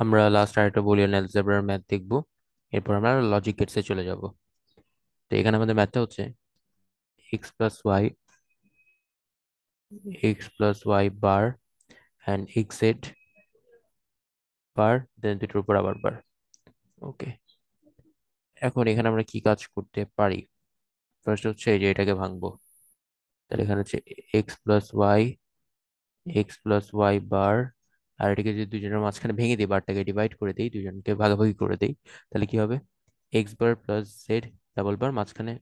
আমরা লাস্ট আরেকটা Boolean অ্যালজেব্রার math দেখবো। এরপর আমরা লজিক গেটসে চলে যাব। তো এখানে আমাদের ম্যাথটা হচ্ছে x plus Y bar and X Z bar, then দুটোর উপর আবার বার। ওকে, এখন এখানে আমরা কি কাজ করতে পারি? ফার্স্ট হচ্ছে এই যে এটাকে ভাঙবো। তাহলে এখানে হচ্ছে এক্স প্লাস ওয়াই বার, আর এটাকে যদি দুজনের মাঝখানে ভেঙে দিই, বারটাকে ডিভাইড করে দিই, দুজনকে ভাগাভাগি করে দিই, তাহলে কি হবে? X bar plus Z double বার, মাঝখানে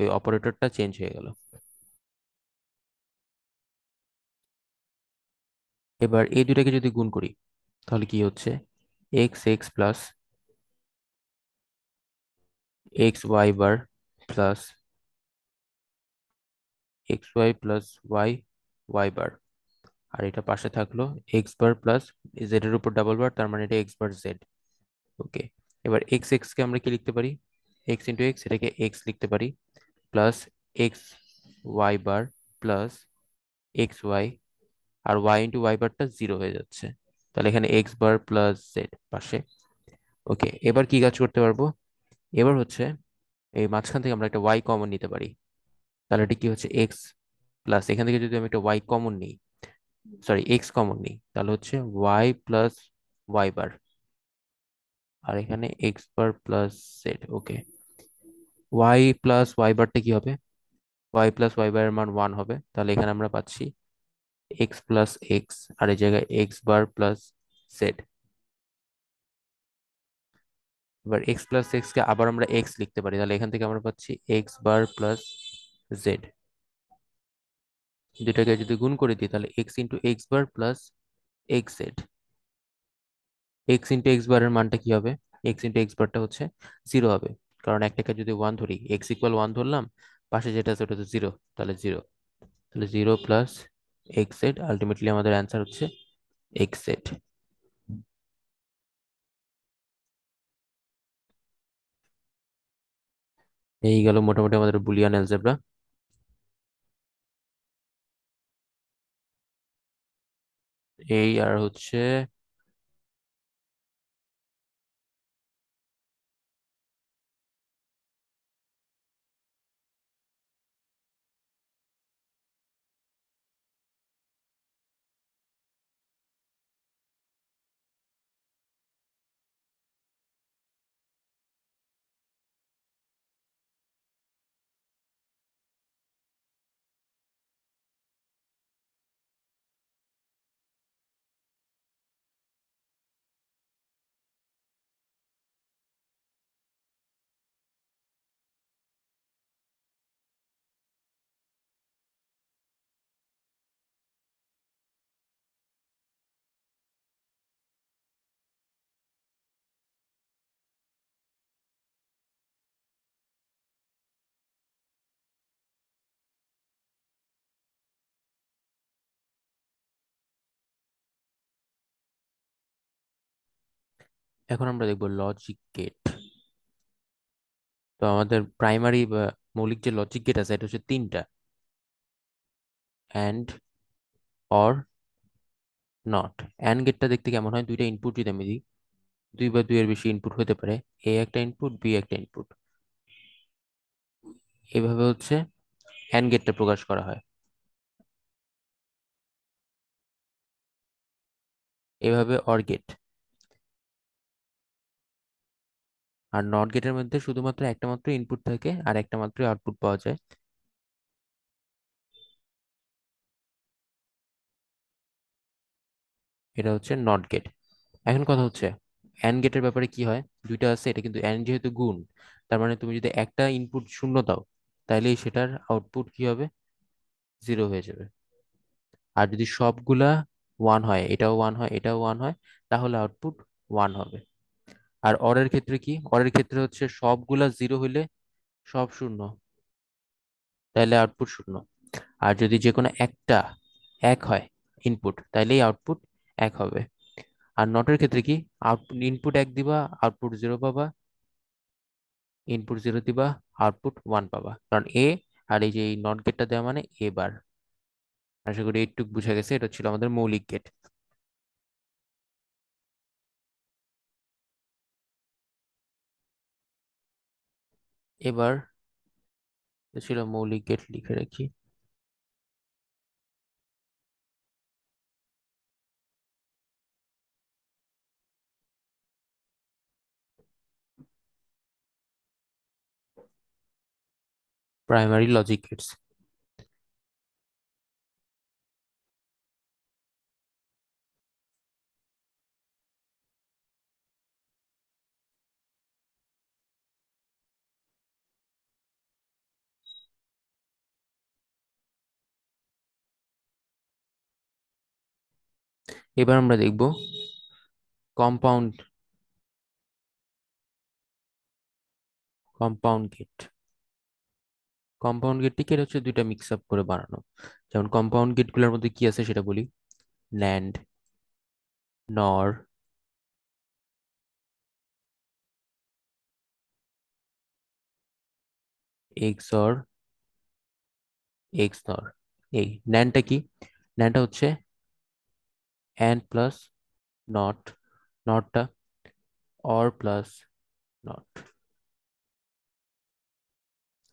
ওই অপারেটরটা চেঞ্জ হয়ে গেল। এবার এই দুটাকে যদি গুণ করি, তাহলে কি হচ্ছে? X X plus X Y bar plus X Y plus Y Y bar, আর এটা পাশে থাকলো এক্স বার প্লাস জেড এর উপর ডাবল বার, তার মানে এটা এক্স বার জেড। ওকে, এবার এক্স এক্স কে আমরা কি লিখতে পারি? এক্স ইন্টু এক্স, এটাকে এক্স লিখতে পারি, plus X Y bar plus X Y, আর ওয়াই ইন্টু ওয়াই বারটা জিরো হয়ে যাচ্ছে, তাহলে এখানে এক্স বার প্লাস জেড পাশে। ওকে, এবার কি কাজ করতে পারবো? এবার হচ্ছে এই মাঝখান থেকে আমরা একটা ওয়াই কমন নিতে পারি। তাহলে এটা কি হচ্ছে? এক্স প্লাস, এখান থেকে যদি আমি একটা ওয়াই কমন নিই, সরি এক্স কমন নিই, তাহলে হচ্ছে ওয়াই প্লাস ওয়াই বার, আর এখানে এক্স বার প্লাস জেড। ওকে, ওয়াই প্লাস ওয়াই বারটা কি হবে? ওয়াই প্লাস ওয়াই বারের মান ওয়ান হবে, তাহলে এখানে আমরা পাচ্ছি এক্স প্লাস এক্স, আর এই জায়গায় এক্স বার প্লাস জেড। এবার এক্স প্লাস এক্স কে আবার আমরা এক্স লিখতে পারি, তাহলে এখান থেকে আমরা পাচ্ছি এক্স বার প্লাস জেড। দুটাকে যদি গুণ করে দিই, তাহলে X into X bar plus X Z. X into X বারের মানটা কি হবে? এক্স ইন্টু এক্স বারটা হচ্ছে জিরো হবে, কারণ একটাকে যদি ওয়ান ধরি, এক্স ইকুয়াল ওয়ান ধরলাম, পাশে যেটা আছে ওটা তো জিরো, তাহলে জিরো। তাহলে zero plus X Z, ultimately আমাদের অ্যান্সার হচ্ছে এক্স জেড। এই গেল মোটামুটি আমাদের বুলিয়ান অ্যালজেব্রা। এই আর হচ্ছে এখন আমরা দেখবো লজিক গেট। তো আমাদের প্রাইমারি বা মৌলিক যে লজিক গেট আছে, এটা হচ্ছে তিনটা: অ্যান্ড, অর, নট। অ্যান্ড গেটটা দেখতে কেমন হয়? দুইটা ইনপুট যদি আমি দিই, দুই বা দুইয়ের বেশি ইনপুট হতে পারে, এ একটা ইনপুট, বি একটা ইনপুট, এভাবে হচ্ছে অ্যান্ড গেটটা প্রকাশ করা হয়। এভাবে অর গেট। আর নট গেটের মধ্যে শুধুমাত্র একটা মাত্র ইনপুট থাকে আর একটা মাত্র আউটপুট পাওয়া যায়। এটা হচ্ছে নট গেট। এখন কথা হচ্ছে অ্যান্ড গেটের ব্যাপারে কি হয়? দুইটা আছে, এটা কিন্তু অ্যান্ড যেহেতু গুণ, তার মানে তুমি যদি একটা ইনপুট শূন্য দাও, তাহলেই সেটার আউটপুট কি হবে? জিরো হয়ে যাবে। আর যদি সবগুলা ওয়ান হয়, এটাও ওয়ান হয়, এটাও ওয়ান হয়, তাহলে আউটপুট ওয়ান হবে। আর অরের ক্ষেত্রে কি? অরের ক্ষেত্রে হচ্ছে সবগুলা জিরো হইলে সব শূন্য, তাহলে আউটপুট শূন্য। আর যদি যে কোনো একটা এক হয় ইনপুট, তাইলেই আউটপুট এক হবে। আর নটের ক্ষেত্রে কি? আউটপুট ইনপুট এক দিবা, আউটপুট জিরো পাবা, ইনপুট জিরো দিবা, আউটপুট ওয়ান পাবা, কারণ এ, আর এই যে এই নট গেটটা দেওয়া মানে এ বার। আশা করি এইটুক বুঝা গেছে। এটা ছিল আমাদের মৌলিক গেট। এবার এটা ছিল মৌলিক গেট, লিখে রাখি। Primary logic gates. এবার আমরা দেখব কম্পাউন্ড কম্পাউন্ড গেট। কম্পাউন্ড গেটটিকে হচ্ছে দুইটা মিক্স আপ করে বানানো। যেমন কম্পাউন্ড গেটগুলোর মধ্যে কি আছে সেটা বলি। ন্যান্ড, নর, এক্সঅর, এক্সনর। এই ন্যান্ডটা কি? ন্যান্ডটা হচ্ছে অ্যান্ড প্লাস নট, নটটা অর প্লাস নট।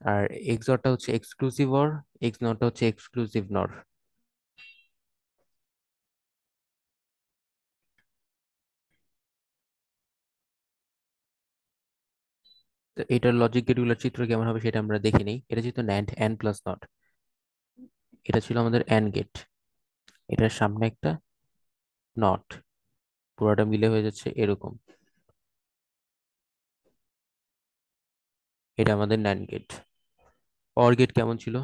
আর এক্সঅরটা হচ্ছে এক্সক্লুসিভ অর, এক্স নটটা হচ্ছে এক্সক্লুসিভ নর। তো এটার লজিক গেটগুলোর চিত্র কেমন হবে সেটা আমরা দেখে নিই। এটা যেহেতু ন্যান্ড অ্যান্ড প্লাস নট, এটা ছিল আমাদের অ্যান্ড গেট, এটার সামনে একটা নট, পুরোটা মিলে হয়ে যাচ্ছে এরকম। এটা আমাদের ন্যান্ড গেট। অর গেট কেমন ছিল?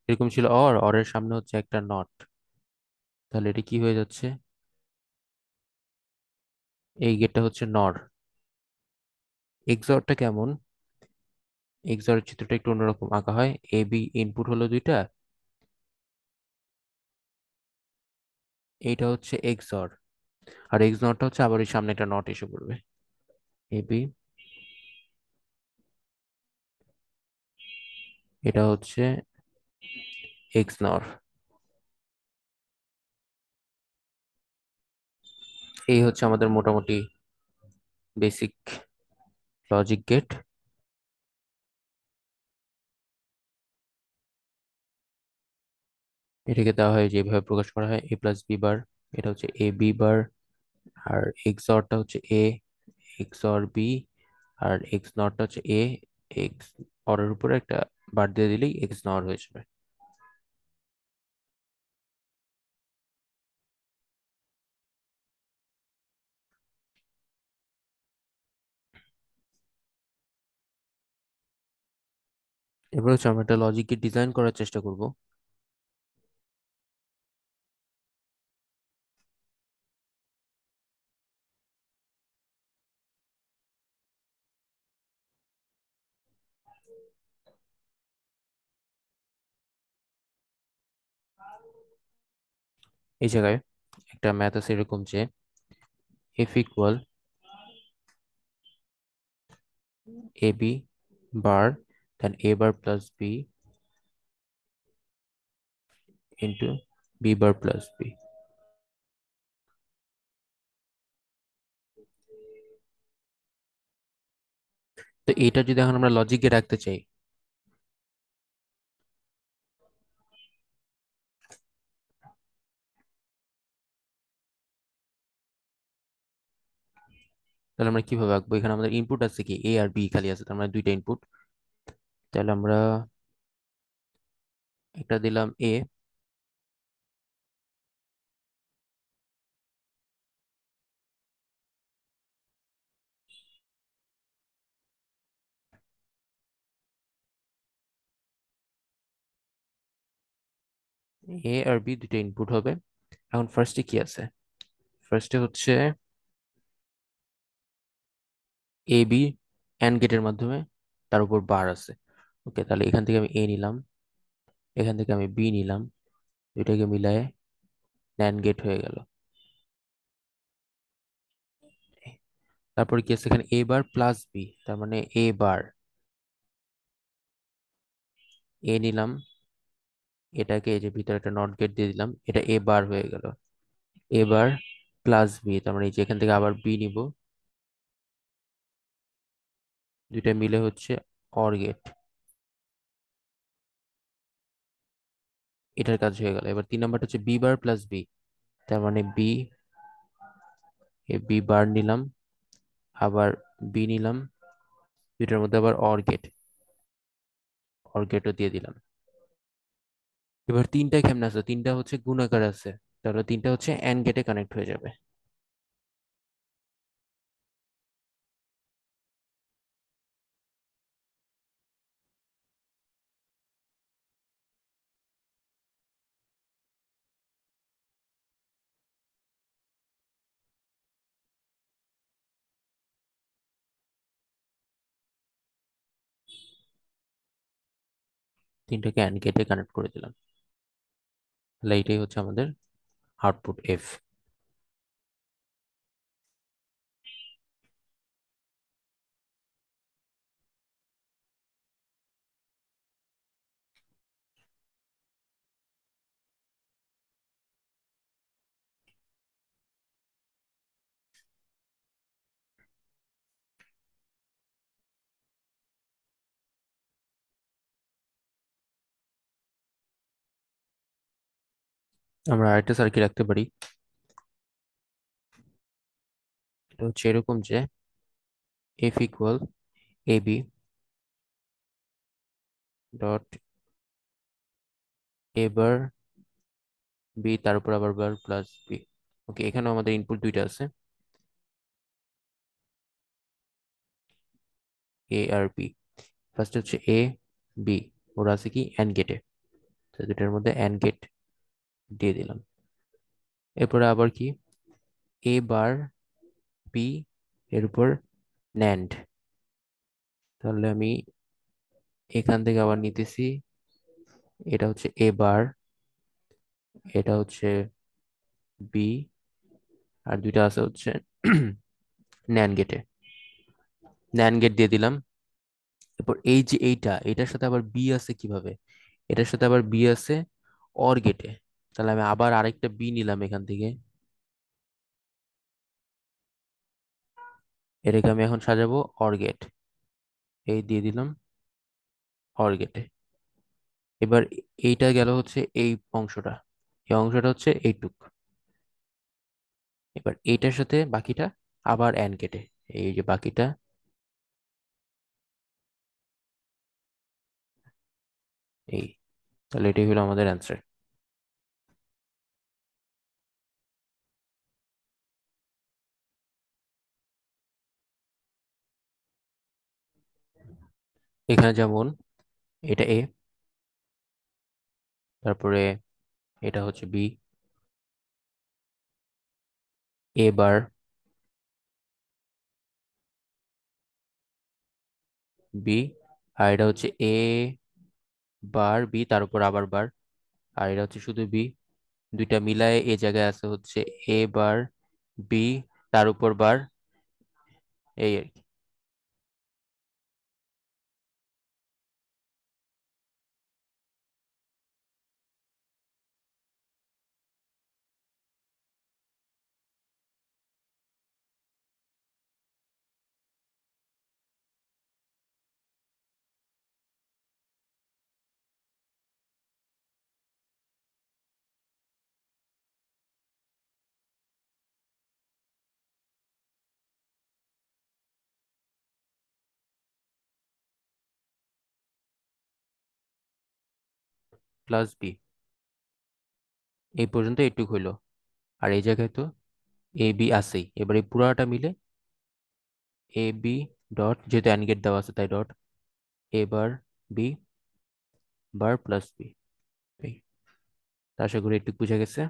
এরকম ছিল, অর অরের সামনে হচ্ছে একটা নট, তাহলে এটা কি হয়ে যাচ্ছে? এই গেটটা হচ্ছে নর। এক্সঅরটা কেমন? এক্সঅর চিত্রটা একটু অন্যরকম আঁকা হয়। এ বি ইনপুট হলো দুইটা, এইটা হচ্ছে এক্সঅর, আর এক্স নটটা হচ্ছে আবার এই সামনে একটা নট এসে পড়বে। এ বি, এটা হচ্ছে এক্স নর। এই হচ্ছে আমাদের মোটামুটি বেসিক লজিক গেট। এটাকে দেওয়া হয় যেভাবে প্রকাশ করা হয়, এ প্লাস বি বার, এটা হচ্ছে এ বি বার। আর এক্স অরটা হচ্ছে এ এক্স অর বি, আর এক্স নটটা হচ্ছে এ এক্স অরের উপরে একটা বার দিয়ে দিলেই এক্স নর হয়ে যাবে। এবার হচ্ছে আমরা একটা লজিককে ডিজাইন করার চেষ্টা করব। এই জায়গায় একটা ম্যাথ আছে এরকম যে F equal A B bar, then A bar plus B into B bar plus B. তো এটা যদি এখন আমরা লজিকে রাখতে চাই, তাহলে আমরা কিভাবে আঁকবো? এখানে আমাদের ইনপুট আছে কি, এ আর বি খালি আছে, তার মানে দুইটা ইনপুট। তাহলে আমরা একটা দিলাম এ, এ আর বি দুইটা ইনপুট হবে। এখন ফার্স্টে কি আছে? ফার্স্টে হচ্ছে এ বি অ্যান্ড গেটের মাধ্যমে, তার উপর বার আছে। ওকে, তাহলে এখান থেকে আমি এ নিলাম, এখান থেকে আমি বি নিলাম, দুইটাকে মিলায়ে ন্যান্ড গেট হয়ে গেল। তারপর কি আছে এখানে, এ বার প্লাস বি, তার মানে এ বার, এ নিলাম, এটাকে এই যে ভিতরে একটা নট গেট দিয়ে দিলাম, এটা এ বার হয়ে গেল। এ বার প্লাস বি, তার মানে এই যে এখান থেকে আবার বি নিব, দুইটা মিলে হচ্ছে অর গেট। এটার কাজ হয়ে গেল। এবার 3 নাম্বারটা হচ্ছে বি বার প্লাস বি, তার মানে বি, এ বি বার নিলাম, আবার বি নিলাম, দুইটার মধ্যে আবার অর গেট, অর গেটও দিয়ে দিলাম। এবার তিনটা কেমন আছে, তিনটা হচ্ছে গুণাকার আছে, তাহলে তিনটা হচ্ছে এন্ড গেটে কানেক্ট হয়ে যাবে। তিনটাকে এন্ড গেটে কানেক্ট করে দিলাম, তাহলে এইটাই হচ্ছে আমাদের আউটপুট এফ। আমরা আরেকটা সার্কিট রাখতে পারি। এটা হচ্ছে এরকম যে F equal A B dot A bar B, তার উপর আবার বার প্লাস বি। ওকে, এখানেও আমাদের ইনপুট দুইটা আছে, এ আর বি। ফার্স্ট হচ্ছে এ বি, ওরা আছে কি অ্যান্ড গেটে, তো দুটার মধ্যে অ্যান্ড গেট দিয়ে দিলাম। এরপরে আবার কি এ বার বি এর উপর ন্যান্ড, তাহলে আমি এখান থেকে আবার নিতেছি, এটা হচ্ছে এ বার, এটা হচ্ছে বি, আর দুইটা আছে হচ্ছে ন্যান্ড গেটে, ন্যান্ড গেট দিয়ে দিলাম। এরপর এই যে এইটার সাথে আবার বি আছে কিভাবে, এটার সাথে আবার বি আছে অর গেটে, তাহলে আমি আবার আরেকটা বি নিলাম এখান থেকে, এটাকে আমি এখন সাজাবো অর গেট, এই দিয়ে দিলাম অর গেটে। এবার এইটা গেল হচ্ছে এই অংশটা, এই অংশটা হচ্ছে এইটুক। এবার এইটার সাথে বাকিটা আবার অ্যান্ড গেটে, এই যে বাকিটা, এই, তাহলে এটাই হলো আমাদের অ্যান্সার। এখানে যেমন এটা এ, তারপরে এটা হচ্ছে বি, এ বার বি, আর এটা হচ্ছে এ বার বি তার উপর আবার বার, আর এটা হচ্ছে শুধু বি, দুইটা মিলায়ে এই জায়গায় আছে হচ্ছে এ বার বি তার উপর বার, এই আর কি। প্লাস বি, এই পর্যন্ত এইটুক হইলো, আর এই জায়গায় তো এ বি আছেই, এবার এই পুরাটা মিলে এ বি ডট, যেহেতু অ্যান্ড গেট দেওয়া আছে তাই dot A bar B bar plus B. এই, তা আশা করি একটু বুঝা গেছে।